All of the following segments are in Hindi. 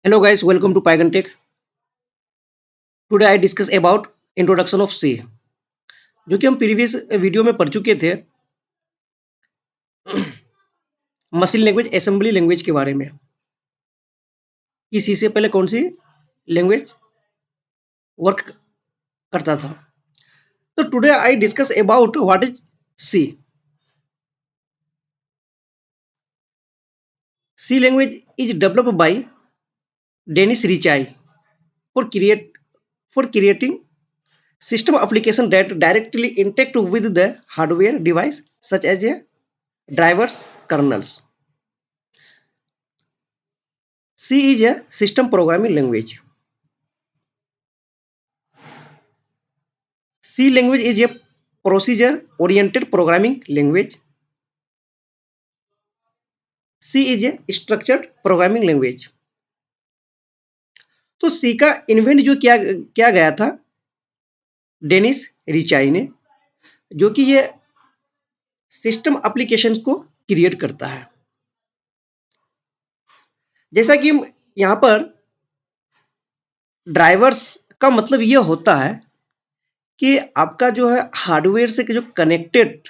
Hello guys, welcome to Python Tech. Today I discuss about introduction of C, जो कि हम प्रीवियस वीडियो में पढ़ चुके थे मशीन लैंग्वेज असेंबली लैंग्वेज के बारे में कि सी से पहले कौन सी लैंग्वेज वर्क करता था। तो today I discuss about what is C. C language is developed by Dennis Ritchie for creating system application that directly interact with the hardware device such as a drivers kernels. C is a system programming language. C language is a procedure-oriented programming language. C is a structured programming language. तो C का इन्वेंट जो किया गया था डेनिस रिचाई ने, जो कि ये सिस्टम एप्लीकेशंस को क्रिएट करता है। जैसा कि यहाँ पर ड्राइवर्स का मतलब ये होता है कि आपका जो है हार्डवेयर से जो कनेक्टेड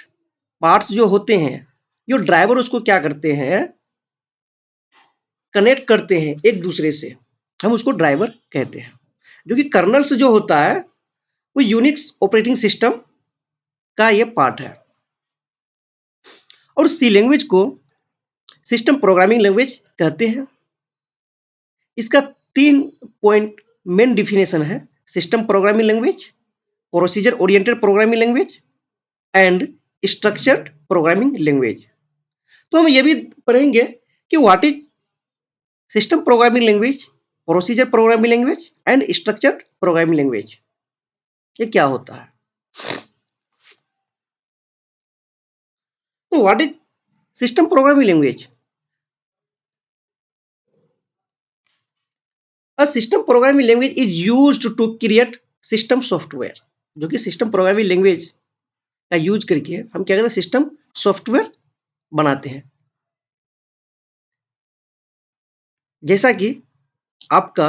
पार्ट्स जो होते हैं, जो ड्राइवर उसको क्या करते हैं, कनेक्ट करते हैं एक दूसरे से, हम उसको ड्राइवर कहते हैं। जो कि कर्नल्स जो होता है वो यूनिक्स ऑपरेटिंग सिस्टम का ये पार्ट है। और सी लैंग्वेज को सिस्टम प्रोग्रामिंग लैंग्वेज कहते हैं। इसका 3 पॉइंट मेन डिफिनेशन है: system programming language, procedure oriented programming language and structured programming language. तो हम ये भी पढ़ेंगे कि what is system programming language, procedure programming language and structured programming language, ये क्या होता है। तो what is system programming language? A system programming language is used to create system software। जो कि सिस्टम प्रोग्रामिंग लैंग्वेज का यूज करके हम क्या करते हैं, सिस्टम सॉफ्टवेयर बनाते हैं। जैसा कि आपका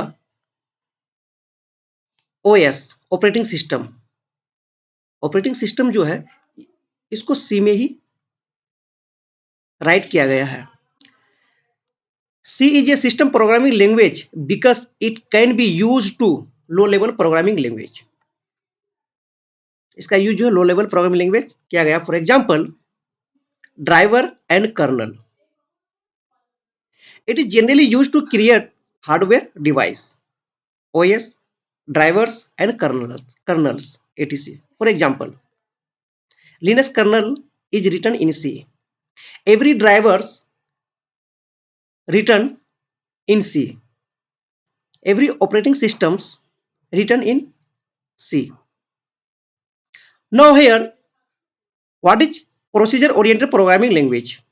ओएस ऑपरेटिंग सिस्टम जो है इसको सी में ही राइट किया गया है। C is a system programming language because it can be used to low level programming language। इसका यूज जो है लो लेवल प्रोग्रामिंग लैंग्वेज किया गया। For example driver and kernel, it is generally used to create hardware device, OS, drivers and kernels etc. For example, Linux kernel is written in C. Every drivers written in C. Every operating systems written in C. Now here, what is procedure oriented programming language?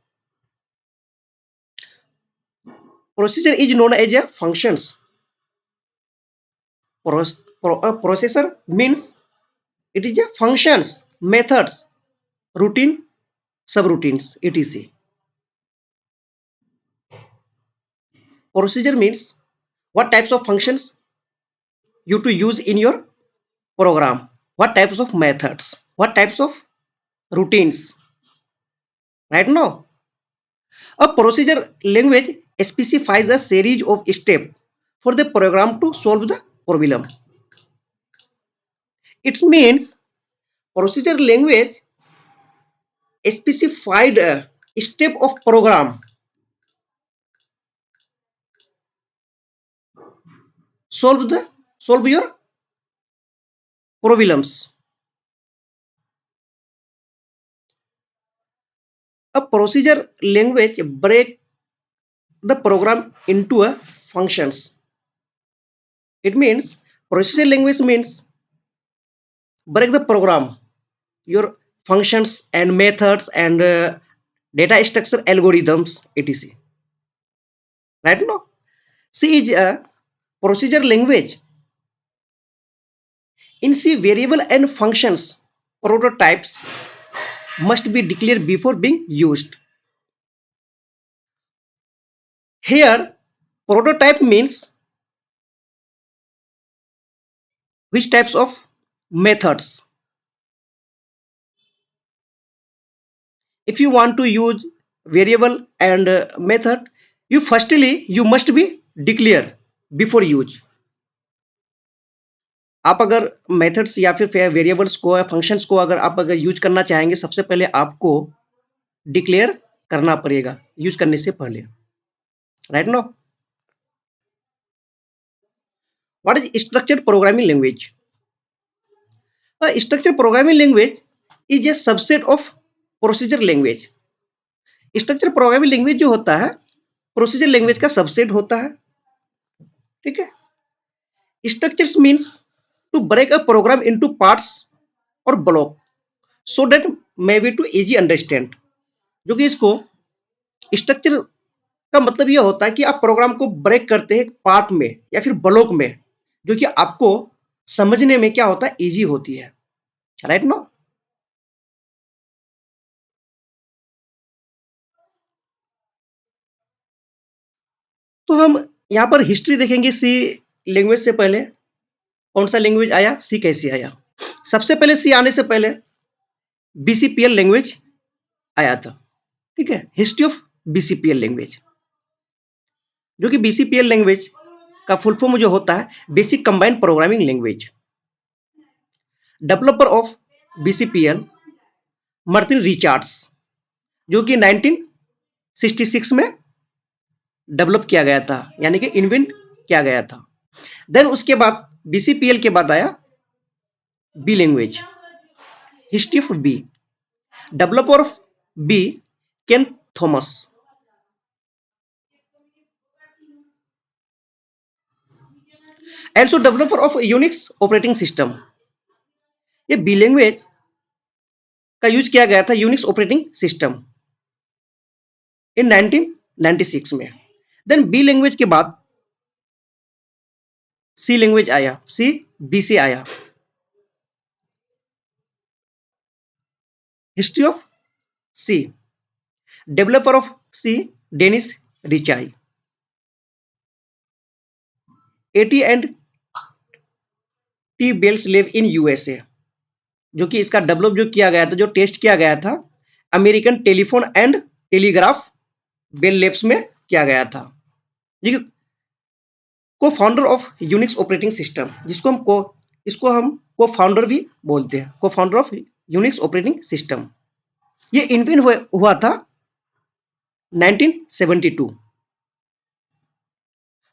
Procedure is known as a functions. Processor means it is a functions, methods, routine, subroutines etc. Procedure means what types of functions you to use in your program, what types of methods, what types of routines. Right now, a procedure language specifies a series of steps for the program to solve the problem. It means procedure language specified a step of program solve your problems. A procedure language break the program into a functions. It means procedure language means break the program, your functions and methods and data structure algorithms etc. Right now, C is a procedure language. In C, variable and functions prototypes must be declared before being used. Here, prototype means which types of methods. If you want to use variable and method, you must be declare before use. आप अगर मेथड्स या फिर वेरिएबल्स को या फंक्शंस को अगर यूज करना चाहेंगे, सबसे पहले आपको डिक्लेयर करना पड़ेगा यूज करने से पहले, right? No, what is structured programming language? Structured programming language is a subset of procedure language. Structure programming language जो होता है प्रोसीजर लैंग्वेज का सबसेट होता है, ठीक है? Structures means to break a program into parts और block so that may be too easy understand. जो कि इसको स्ट्रक्चर का मतलब ये होता है कि आप प्रोग्राम को ब्रेक करते हैं पार्ट में या फिर ब्लॉक में, जो कि आपको समझने में क्या होता है, इजी होती है, राइट? नो, तो हम यहाँ पर हिस्ट्री देखेंगे सी लैंग्वेज से पहले। कौन सा लैंग्वेज आया, सी कैसे आया? सबसे पहले सी आने से पहले बीसीपीएल लैंग्वेज आया था, ठीक है? हिस्ट्री ऑफ बीसीपीएल लैंग्वेज, जो कि बीसीपीएल लैंग्वेज का फुल फॉर्म जो होता है basic combined programming language. Developer of BCPL Martin Richards, जो कि 1966 में डेवलप किया गया था, यानी कि इन्वेंट किया गया था। देन उसके बाद बीसीपीएल के बाद आया B language, history of B. Developer of B Ken Thomas. Also developer of Unix operating system. ये बी लैंग्वेज का यूज किया गया था यूनिक्स ऑपरेटिंग सिस्टम इन 1996 में। देन बी लैंग्वेज के बाद सी लैंग्वेज आया, सी बी से आया, history of C. Developer of C Dennis Ritchie. AT and T Bells live in USA, जो कि इसका डेवलप जो किया गया था, जो टेस्ट किया गया था American telephone and telegraph Bell Labs में किया गया था। ये co founder of Unix operating system, इसको हम को फाउंडर भी बोलते हैं, co founder of Unix operating system. ये इन्वेंट हुआ था 1972।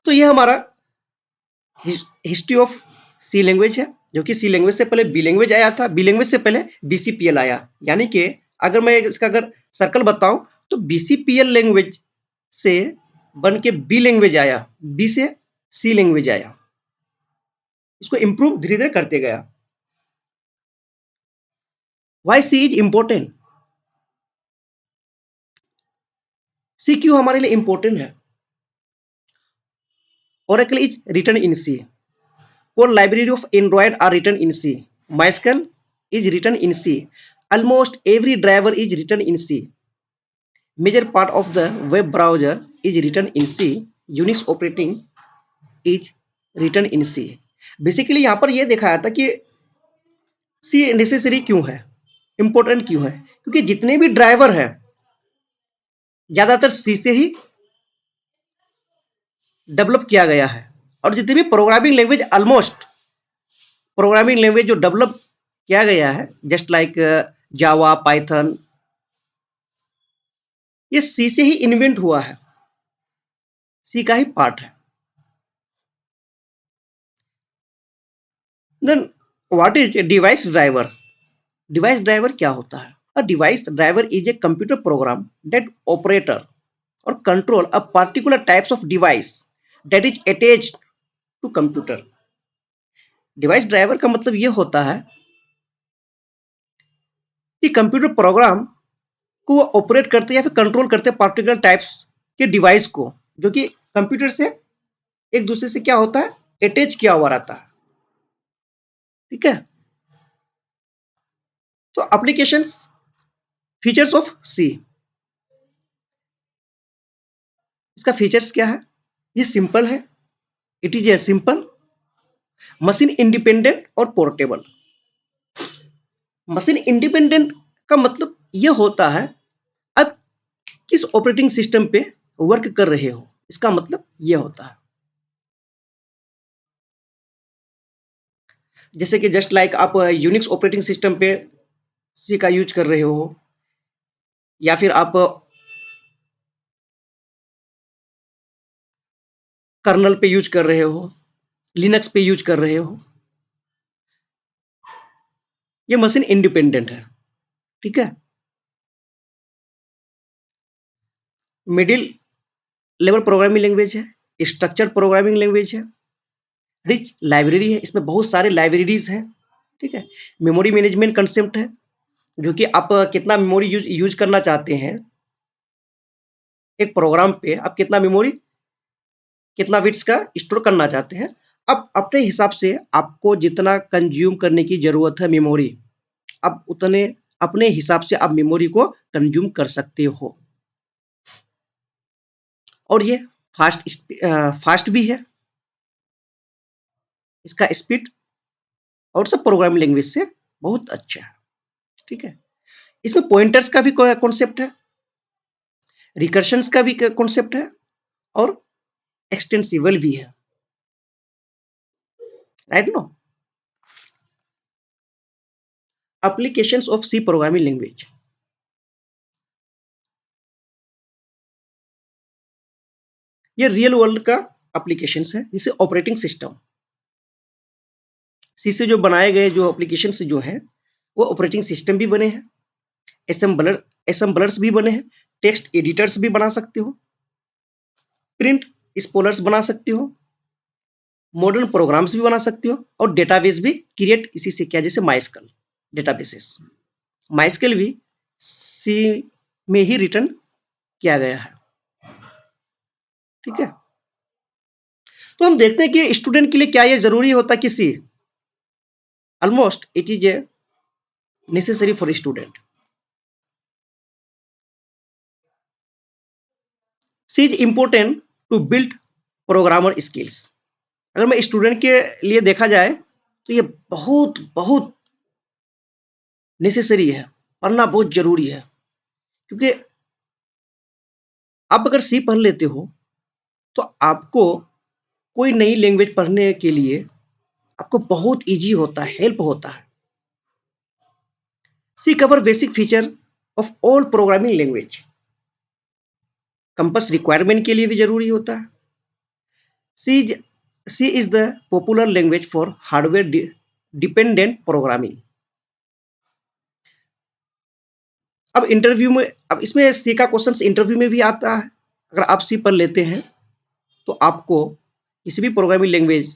तो ये हमारा हिस्ट्री ऑफ सी लैंग्वेज है, जो कि सी लैंग्वेज से पहले बी लैंग्वेज आया था, बी लैंग्वेज से पहले बीसीपीएल आया। यानी कि अगर मैं इसका अगर सर्कल बताऊं तो बीसीपीएल लैंग्वेज से बन के बी लैंग्वेज आया, बी से सी लैंग्वेज आया, इसको इंप्रूव धीरे धीरे करते गया। Why C is important? C क्यों हमारे लिए इंपॉर्टेंट है? Oracle is written in C. Core library of Android are written in C. MySQL is written in C. Almost every driver is written in C. Major part of the web browser is written in C. Unix operating is written in C. Basically यहाँ पर यह दिखाया था कि C नेसेसरी क्यों है, इंपॉर्टेंट क्यों है, क्योंकि जितने भी ड्राइवर हैं ज्यादातर सी से ही डेवलप किया गया है, और जितने भी programming language almost programming language जो डेवलप किया गया है जस्ट लाइक जावा, पाइथन, ये सी से ही इन्वेंट हुआ है, सी का ही पार्ट है। Then what is device driver? Device driver क्या होता है? A device driver is a computer program that operator और control a particular types of device that is attached to computer. Device driver का मतलब ये होता है कि कंप्यूटर प्रोग्राम को वो ऑपरेट करते या फिर कंट्रोल करते पर्टिकुलर टाइप्स के डिवाइस को, जो कि कंप्यूटर से एक दूसरे से क्या होता है, अटैच किया हुआ रहता है, ठीक है? तो एप्लीकेशंस, फीचर्स ऑफ सी, इसका फीचर्स क्या है? ये सिंपल है, it is a simple machine independent और पोर्टेबल। मशीन इंडिपेंडेंट का मतलब यह होता है आप किस ऑपरेटिंग सिस्टम पे वर्क कर रहे हो, इसका मतलब यह होता है। जैसे कि जस्ट लाइक आप यूनिक्स ऑपरेटिंग सिस्टम पे सी का यूज कर रहे हो, या फिर आप कर्नल पे यूज कर रहे हो, लिनक्स पे यूज कर रहे हो, ये मशीन इंडिपेंडेंट है। ठीक है। मिडिल लेवल प्रोग्रामिंग लैंग्वेज है, स्ट्रक्चर प्रोग्रामिंग लैंग्वेज है, रिच लाइब्रेरी है, इसमें बहुत सारे लाइब्रेरीज हैं। ठीक है। मेमोरी मैनेजमेंट कंसेप्ट है, जो कि आप कितना मेमोरी यूज करना चाहते हैं, एक प्रोग्राम पे आप कितना मेमोरी, कितना बिट्स का स्टोर करना चाहते हैं। अब अपने हिसाब से आपको जितना कंज्यूम करने की जरूरत है मेमोरी, अब उतने अपने हिसाब से आप मेमोरी को कंज्यूम कर सकते हो। और ये फास्ट भी है, इसका स्पीड और सब प्रोग्रामिंग लैंग्वेज से बहुत अच्छा है। ठीक है। इसमें पॉइंटर्स का भी कॉन्सेप्ट है, रिकर्शंस का भी कॉन्सेप्ट है, और एक्सटेंसिबल भी है। Right no. Applications of C programming language. ये रियल वर्ल्ड का एप्लीकेशंस है, जैसे ऑपरेटिंग सिस्टम। सी से जो बनाए गए जो एप्लीकेशंस जो हैं, वो ऑपरेटिंग सिस्टम भी बने हैं, एसेंबलर्स भी बने हैं, टेक्स्ट एडिटर्स भी बना सकते हो, प्रिंट स्पॉलर्स बना सकते हो, मॉडर्न प्रोग्राम्स भी बना सकते हो, और डेटाबेस भी क्रिएट इसी से किया, जैसे माइस्कल डेटाबेसेस। माइस्कल भी सी में ही रिटर्न किया गया है। ठीक है। तो हम देखते हैं कि स्टूडेंट के लिए क्या ये जरूरी होता है कि C, almost it is a necessary for student. C is important to build programmer skills. अगर मैं स्टूडेंट के लिए देखा जाए तो ये बहुत बहुत नेसेसरी है, पढ़ना बहुत जरूरी है। क्योंकि आप अगर सी पढ़ लेते हो तो आपको कोई नई लैंग्वेज पढ़ने के लिए आपको बहुत इजी होता है, हेल्प होता है। C cover basic feature of all programming language. Campus requirement के लिए भी जरूरी होता है। C C is the popular language for hardware dependent programming. अब इंटरव्यू में, अब इसमें सी का क्वेश्चन इंटरव्यू में भी आता है। अगर आप सी पढ़ लेते हैं तो आपको किसी भी प्रोग्रामिंग लैंग्वेज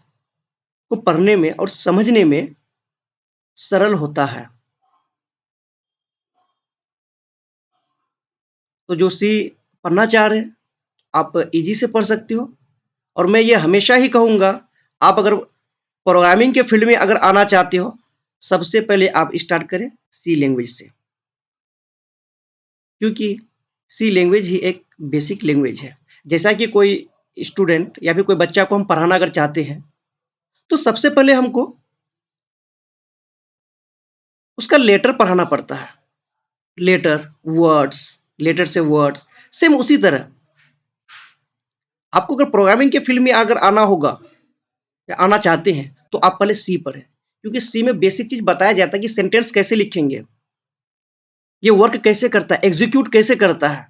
को पढ़ने में और समझने में सरल होता है। तो जो सी पढ़ना चाह रहे हैं, आप इजी से पढ़ सकते हो। और मैं ये हमेशा ही कहूँगा, आप अगर प्रोग्रामिंग के फील्ड में अगर आना चाहते हो, सबसे पहले आप स्टार्ट करें सी लैंग्वेज से, क्योंकि सी लैंग्वेज ही एक बेसिक लैंग्वेज है। जैसा कि कोई स्टूडेंट या फिर कोई बच्चा को हम पढ़ाना अगर चाहते हैं, तो सबसे पहले हमको उसका लेटर पढ़ाना पड़ता है। लेटर, वर्ड्स, लेटर से वर्ड्स, सेम उसी तरह आपको अगर प्रोग्रामिंग के फील्ड में अगर आना होगा या आना चाहते हैं, तो आप पहले सी पढ़ें, क्योंकि सी में बेसिक चीज बताया जाता है कि सेंटेंस कैसे लिखेंगे, ये वर्क कैसे करता है, एग्जीक्यूट कैसे करता है,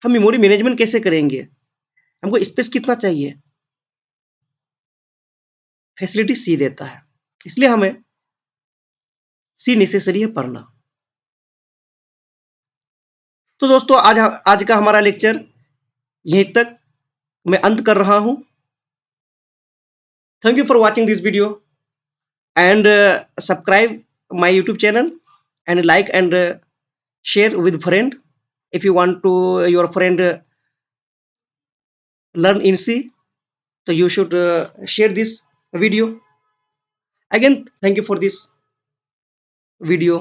हम मेमोरी मैनेजमेंट कैसे करेंगे, हमको स्पेस कितना चाहिए, फैसिलिटी सी देता है। इसलिए हमें सी नेसेसरी है पढ़ना। तो दोस्तों आज का हमारा लेक्चर यहीं तक मैं अंत कर रहा हूं। Thank you for watching this video, and subscribe my YouTube channel, and like and share with friend. If you want to your friend learn in C, so you should share this video. Again, thank you for this video.